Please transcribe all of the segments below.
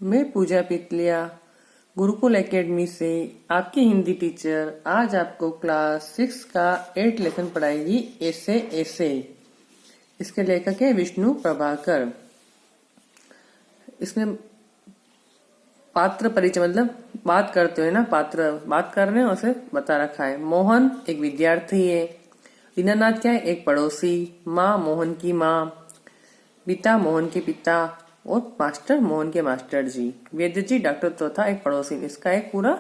मैं पूजा पितलिया गुरुकुल एकेडमी से आपकी हिंदी टीचर आज आपको क्लास 6 का 8 लेसन पढ़ाएगी ऐसे ऐसे। इसके लेखक है विष्णु प्रभाकर। इसमें पात्र परिचय मतलब बात करते हुए ना पात्र बात कर रहे हैं उसे बता रखा है। मोहन एक विद्यार्थी है। दीनानाथ क्या है? एक पड़ोसी। माँ मोहन की माँ। पिता मोहन के पिता और मास्टर मोहन के मास्टर जी। वैद्य जी डॉक्टर तो था एक पड़ोसी। इसका एक पूरा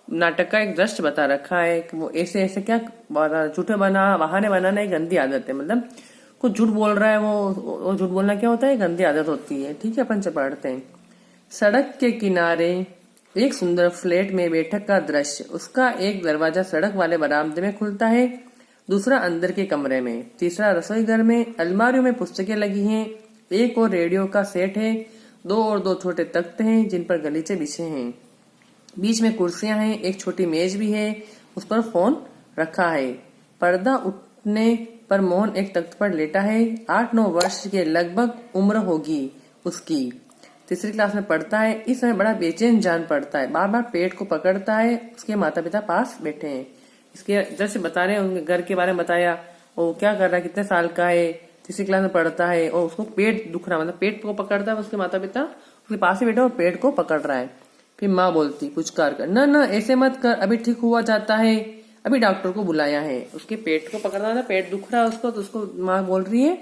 नाटक का एक दृश्य बता रखा है कि वो ऐसे ऐसे क्या झूठे बहाने बनाना एक गंदी आदत है। मतलब कुछ झूठ बोल रहा है वो झूठ बोलना क्या होता है? गंदी आदत होती है। ठीक है, अपन से पढ़ते हैं। सड़क के किनारे एक सुंदर फ्लैट में बैठक का दृश्य। उसका एक दरवाजा सड़क वाले बरामदे में खुलता है, दूसरा अंदर के कमरे में, तीसरा रसोई घर में। अलमारियों में पुस्तकें लगी हैं, एक और रेडियो का सेट है, दो छोटे तख्त हैं जिन पर गलीचे बिछे हैं। बीच में कुर्सियां हैं, एक छोटी मेज भी है, उस पर फोन रखा है। पर्दा उठने पर मोहन एक तख्त पर लेटा है। 8-9 वर्ष के लगभग उम्र होगी उसकी। तीसरी क्लास में पढ़ता है। इस समय बड़ा बेचैन जान पड़ता है, बार बार पेट को पकड़ता है। उसके माता पिता पास बैठे हैं। इसके जैसे बता रहे हैं, उनके घर के बारे में बताया, वो क्या कर रहा है, कितने साल का है, तीसरी क्लास में पढ़ता है और उसको पेट दुख रहा, मतलब पेट को पकड़ता है। उसके माता पिता उसके पास ही बैठे और पेट को पकड़ रहा है। फिर माँ बोलती कुछ कर ना ना ऐसे मत कर, अभी ठीक हुआ जाता है, अभी डॉक्टर को बुलाया है। उसके पेट को पकड़ना था, पेट दुख रहा है उसको, तो उसको माँ बोल रही है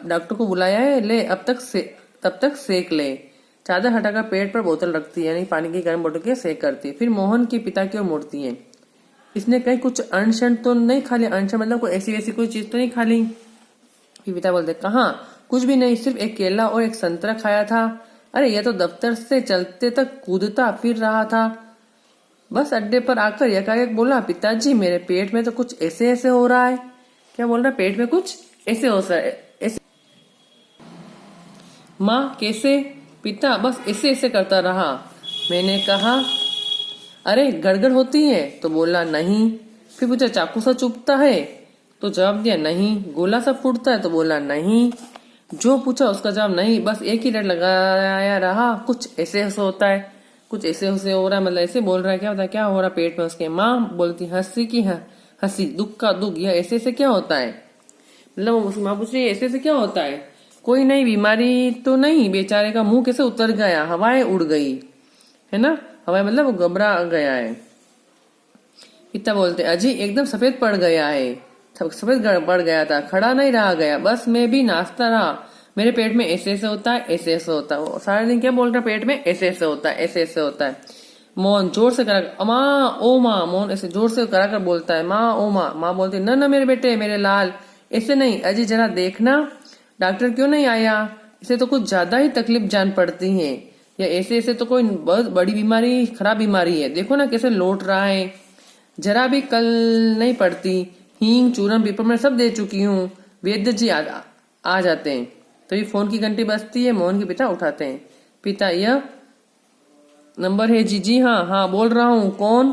डॉक्टर को बुलाया है, ले तब तक सेक ले। चादर हटाकर पेट पर बोतल रखती है, यानी पानी की गर्म बोतल के सेक करती है। फिर मोहन के पिता की ओर मुड़ती है। इसने कहीं कुछ अनशन तो नहीं खा लिया? अनशन मतलब कोई ऐसी वैसी कोई चीज तो नहीं खा ली? फिर पिता बोलते कहाँ, कुछ भी नहीं, सिर्फ एक केला और एक संतरा खाया था। अरे यह तो दफ्तर से चलते तक कूदता फिर रहा था। बस अड्डे पर आकर एकाएक बोला, पिताजी मेरे पेट में तो कुछ ऐसे ऐसे हो रहा है। क्या बोल रहा है? पेट में कुछ ऐसे हो रहा है। ऐसे। माँ कैसे? पिता बस ऐसे ऐसे करता रहा। मैंने कहा अरे गड़गड़ होती है? तो बोला नहीं। फिर पूछा चाकू सा चुभता है? तो जवाब दिया नहीं। गोला सा फूटता है? तो बोला नहीं। जो पूछा उसका जवाब नहीं। बस एक ही रट लगाया रहा, कुछ ऐसे ऐसे होता है, कुछ ऐसे ऐसे हो रहा है, मतलब ऐसे बोल रहा है। क्या होता है, क्या हो रहा है पेट में उसके? माँ बोलती हंसी की हंसी, दुख का दुख, यह ऐसे ऐसे क्या होता है? मतलब उसकी माँ पूछ रही है ऐसे ऐसे क्या होता है? कोई नई बीमारी तो नहीं? बेचारे का मुंह कैसे उतर गया, हवाएं उड़ गई है ना। हवाएं मतलब वो घबरा गया है। पिता बोलते अजी एकदम सफेद पड़ गया है, सफेद पड़ गया था, खड़ा नहीं रहा गया, बस मैं भी नाचता रहा। मेरे पेट में ऐसे ऐसे होता है, ऐसे ऐसे होता है। वो सारा दिन क्या बोल रहा है? पेट में ऐसे ऐसे होता है, ऐसे ऐसे होता है। मोहन जोर से करा माँ ओ माँ। मोहन ऐसे जोर से कराकर बोलता है माँ ओ माँ। माँ बोलती न मेरे बेटे, मेरे लाल, ऐसे नहीं। अजी जरा देखना डॉक्टर क्यों नहीं आया? इसे तो कुछ ज्यादा ही तकलीफ जान पड़ती है, या ऐसे ऐसे तो कोई बहुत बड़ी बीमारी, खराब बीमारी है। देखो ना कैसे लौट रहा है, जरा भी कल नहीं पड़ती। हींग चूरन पीपर में सब दे चुकी हूँ। वैद्य जी आ जाते हैं। तो ये फोन की घंटी बजती है। मोहन के पिता उठाते हैं। पिता यह नंबर है जी? जी हाँ हाँ बोल रहा हूँ, कौन?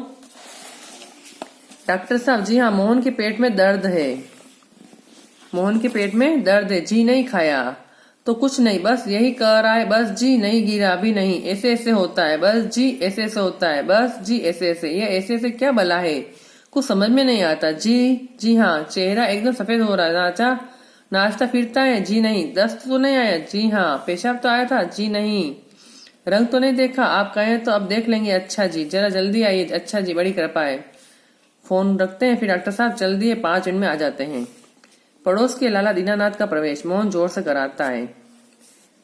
डॉक्टर साहब जी हाँ, मोहन के पेट में दर्द है। मोहन के पेट में दर्द है जी? नहीं खाया तो कुछ नहीं, बस यही कह रहा है, बस जी, नहीं गिरा भी नहीं, ऐसे ऐसे होता है, बस जी ऐसे ऐसे होता है, बस जी ऐसे ऐसे। ये ऐसे ऐसे क्या भला है, कुछ समझ में नहीं आता। जी हाँ। चेहरा एकदम सफेद हो रहा है। नाचता फिरता है? जी नहीं। दस्त तो नहीं आया? जी हाँ। पेशाब तो आया था? जी नहीं। रंग तो नहीं देखा? आप कहें तो अब देख लेंगे। अच्छा जी, जरा जल्दी आइए। अच्छा जी, बड़ी कृपा है। फोन रखते हैं। फिर डॉक्टर साहब जल्दी है, 5 मिनट में आ जाते हैं। पड़ोस के लाला दीनानाथ का प्रवेश मोहन जोर से कराता है।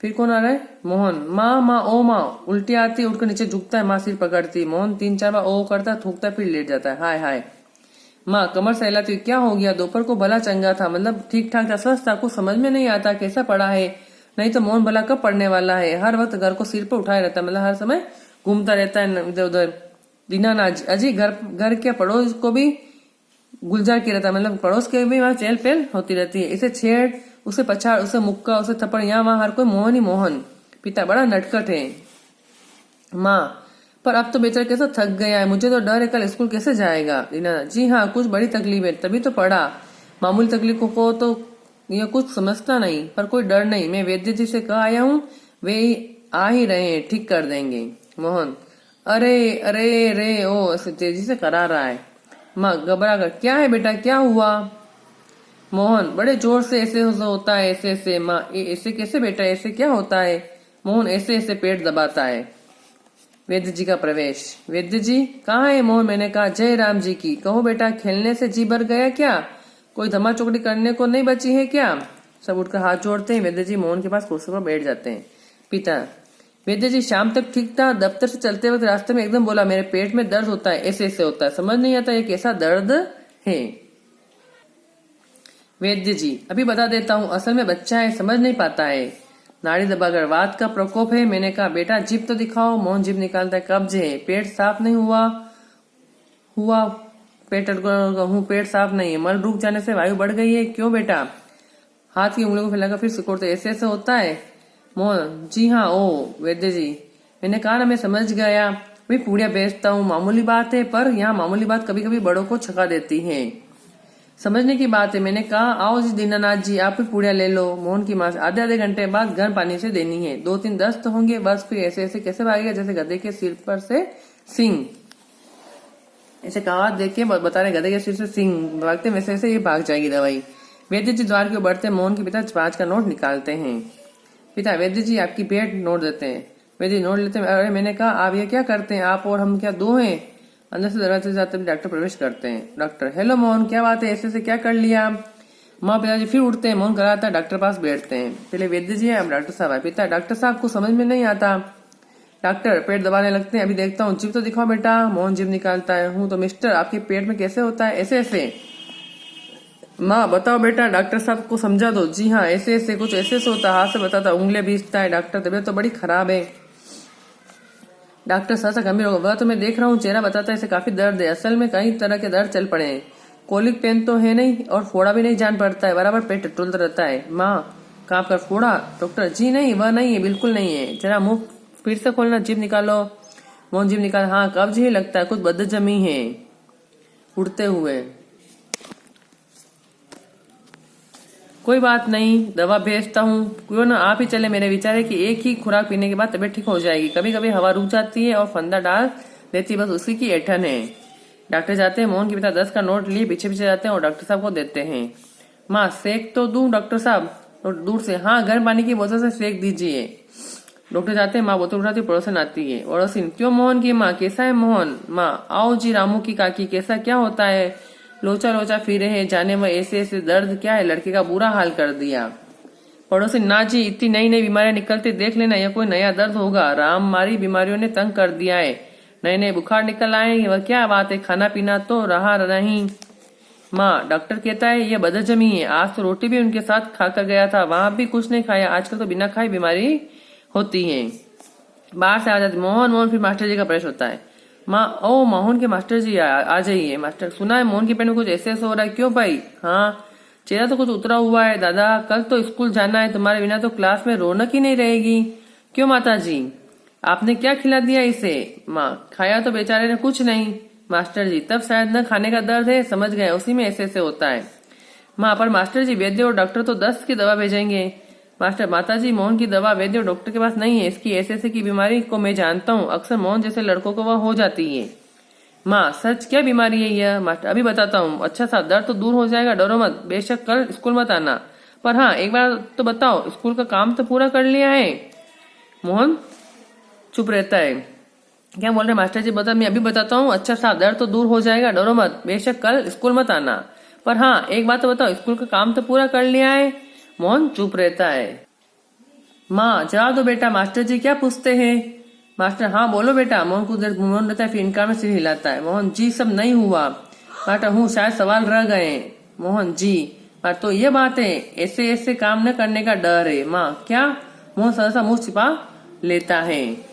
फिर कौन आ रहा है? मोहन। माँ ओ माँ। उल्टी आती, उठकर नीचे झुकता है, माँ सिर पकड़ती। मोहन 3-4 बार ओ करता, थूकता, फिर लेट जाता है। हाय हाय। माँ कमर सहलाती, क्या हो गया? दोपहर को भला चंगा था, मतलब ठीक ठाक था, स्वस्थ था, कुछ समझ में नहीं आता कैसा पड़ा है। नहीं तो मोहन भला कब पड़ने वाला है? हर वक्त घर को सिर पर उठाए रहता है, मतलब हर समय घूमता रहता है इधर उधर। दीनानाथ अजी घर के पड़ोस को भी गुलजार किया रहता है, मतलब पड़ोस के भी वहाँ चहल पहल होती रहती है। इसे छेड़, उसे पछाड़, उसे मुक्का, उसे थप्पड़, यहाँ वहाँ हर कोई मोहन ही मोहन। पिता बड़ा नटखट है। माँ पर अब तो बेचारा कैसा थक गया है, मुझे तो डर है कल स्कूल कैसे जाएगा। दीनानाथ जी हाँ, कुछ बड़ी तकलीफ है तभी तो पढ़ा। मामूली तकलीफों को तो यह कुछ समझता नहीं, पर कोई डर नहीं। मैं वैद्य जी से कह आया हूँ, वे आ ही रहे हैं, ठीक कर देंगे। मोहन अरे अरे रे ओ ऐसे तेजी से करा रहा है। माँ घबरा कर क्या है बेटा क्या हुआ? मोहन बड़े जोर से ऐसे होता है ऐसे ऐसे। माँ ऐसे कैसे बेटा ऐसे क्या होता है? मोहन ऐसे ऐसे पेट दबाता है। वैद्य जी का प्रवेश। वैद्य जी कहाँ है मोहन? मैंने कहा जय राम जी की। कहो बेटा खेलने से जी भर गया क्या? कोई धमा चौकड़ी करने को नहीं बची है क्या? सब उठकर हाथ जोड़ते हैं। वैद्य जी मोहन के पास कुर्सी पर बैठ जाते हैं। पिता वैद्य जी शाम तक ठीक था, दफ्तर से चलते वक्त रास्ते में एकदम बोला मेरे पेट में दर्द होता है, ऐसे ऐसे होता है, समझ नहीं आता ये कैसा दर्द है। वैद्य जी अभी बता देता हूँ, असल में बच्चा है समझ नहीं पाता है। नाड़ी दबाकर वात का प्रकोप है। मैंने कहा बेटा जीभ तो दिखाओ। मोहन जीभ निकालता है, कब्ज है, पेट साफ नहीं हुआ पेट साफ नहीं है, मल रुक जाने से वायु बढ़ गई है। क्यों बेटा? हाथ की उंगलियों को फैलाकर फिर सिकोड़ते, ऐसे ऐसे होता है। मोहन जी हाँ। ओ वैद्य जी मैंने कहा ना मैं समझ गया, मैं पूड़िया बेचता हूँ, मामूली बात है, पर यहाँ मामूली बात कभी कभी बड़ों को छका देती है, समझने की बात है। मैंने कहा आओ जी दीनानाथ जी आप भी पूड़िया ले लो। मोहन की माँ आधे घंटे बाद गर्म पानी से देनी है, 2-3 दस्त होंगे बस, फिर ऐसे ऐसे कैसे भागेगा जैसे गधे के सिर पर से सिंह। ऐसे कहावत देख के बता रहे गधे के सिर से सिंह भागते वैसे ऐसे ये भाग जाएगी दवाई। वैद्य जी द्वार के बढ़ते मोहन के पिता 5 का नोट निकालते हैं। पिता वैद्य जी आपकी भेंट नोट देते हैं। वैद्य नोट लेते हैं। अरे मैंने कहा आप ये क्या करते हैं, आप और हम क्या दो हैं? अंदर से दरवाजे से जाते डॉक्टर प्रवेश करते हैं। डॉक्टर हेलो मोहन क्या बात है, ऐसे से क्या कर लिया? माँ पिताजी फिर उठते हैं। मोहन कराता है, डॉक्टर पास बैठते हैं। पहले वैद्य जी है अब डॉक्टर साहब है। पिता डॉक्टर साहब को समझ में नहीं आता। डॉक्टर पेट दबाने लगते हैं। अभी देखता हूँ, जीभ तो दिखाओ बेटा। मोहन जीभ निकालता है। हूँ तो मिस्टर आपके पेट में कैसे होता है ऐसे ऐसे? माँ बताओ बेटा, डॉक्टर साहब को समझा दो। जी हाँ ऐसे ऐसे कुछ ऐसे ऐसे होता, हाथ से बताता, उंगलियां भींचता है। डॉक्टर तबीयत तो बड़ी खराब है। डॉक्टर सहसा गंभीर होगा, वह तो मैं देख रहा हूँ, चेहरा बताता है इसे काफी दर्द है, असल में कई तरह के दर्द चल पड़े हैं, कोलिक पेन तो है नहीं और फोड़ा भी नहीं जान पड़ता है, बराबर पेट टटोलता रहता है। माँ कांप कर फोड़ा? डॉक्टर जी नहीं वह नहीं है, बिल्कुल नहीं है, जरा मुंह फिर से खोलना, जीभ निकालो। मोहन जीभ निकाल, हाँ कब्ज ही लगता है, कुछ बदहजमी है। उड़ते हुए कोई बात नहीं दवा भेजता हूँ, क्यों ना आप ही चले। मेरे विचार है कि एक ही खुराक पीने के बाद तबीयत ठीक हो जाएगी, कभी कभी हवा रुक जाती है और फंदा डाल देती, बस उसी की ऐठन है। डॉक्टर जाते हैं। मोहन के पिता 10 का नोट लिए पीछे पीछे जाते हैं और डॉक्टर साहब को देते हैं। माँ सेक तो दूं डॉक्टर साहब? और दूर से हाँ गर्म पानी की बोतल से सेक दीजिए। डॉक्टर जाते हैं। माँ बोतल उठाती, पड़ोसन आती है। पड़ोसिन क्यों मोहन की माँ कैसा है मोहन? माँ आओ जी रामू की काकी कैसा क्या होता है? लोचा लोचा फिरे है जाने में, ऐसे ऐसे दर्द क्या है, लड़के का बुरा हाल कर दिया। पड़ोसी ना जी इतनी नई नई बीमारियां निकलती देख लेना, यह कोई नया दर्द होगा, राम मारी बीमारियों ने तंग कर दिया है, नए नए बुखार निकल आए, वह क्या बात है, खाना पीना तो रहा नहीं। माँ डॉक्टर कहता है यह बदहजमी है, आज तो रोटी भी उनके साथ खाकर गया था, वहां भी कुछ नहीं खाया, आजकल तो बिना खाए बीमारी होती है। बाहर से आ जाती मोहन फिर मास्टर जी का प्रवेश होता है। माँ ओ मोहन के मास्टर जी आ जाइए। मास्टर सुना है मोहन के पेट में कुछ ऐसे ऐसे हो रहा है, क्यों भाई? हाँ चेहरा तो कुछ उतरा हुआ है दादा, कल तो स्कूल जाना है, तुम्हारे बिना तो क्लास में रौनक ही नहीं रहेगी। क्यों माता जी आपने क्या खिला दिया इसे? माँ खाया तो बेचारे ने कुछ नहीं। मास्टर जी तब शायद न खाने का दर्द है, समझ गए, उसी में ऐसे ऐसे होता है। माँ पर मास्टर जी वैद्य और डॉक्टर तो 10 की दवा भेजेंगे। मास्टर माताजी मोहन की दवा वैद्य और डॉक्टर के पास नहीं है, इसकी ऐसे ऐसे की बीमारी को मैं जानता हूँ, अक्सर मोहन जैसे लड़कों को वह हो जाती है। माँ सच क्या बीमारी है यह? मास्टर अभी बताता हूँ। अच्छा सा दर्द तो दूर हो जाएगा, डरो मत, बेशक कल स्कूल मत आना, पर हाँ एक बार तो बताओ स्कूल का काम तो पूरा कर लिया है? मोहन चुप रहता है। क्या बोल रहे मास्टर जी? बता, मैं अभी बताता हूँ। अच्छा सा दर्द तो दूर हो जाएगा, डरो मत, बेशक कल स्कूल मत आना, पर हाँ एक बात तो बताओ स्कूल का काम तो पूरा कर लिया है? मोहन चुप रहता है। माँ जवाब दो बेटा, मास्टर जी क्या पूछते हैं? मास्टर हाँ बोलो बेटा। मोहन कुछ देर मोहन रहता है, फिर इनकार में सिर हिलाता है। मोहन जी सब नहीं हुआ। मास्टर हूँ शायद सवाल रह गए। मोहन जी तो ये बात है, ऐसे ऐसे काम न करने का डर है। माँ क्या? मोहन सहसा मुंह छिपा लेता है।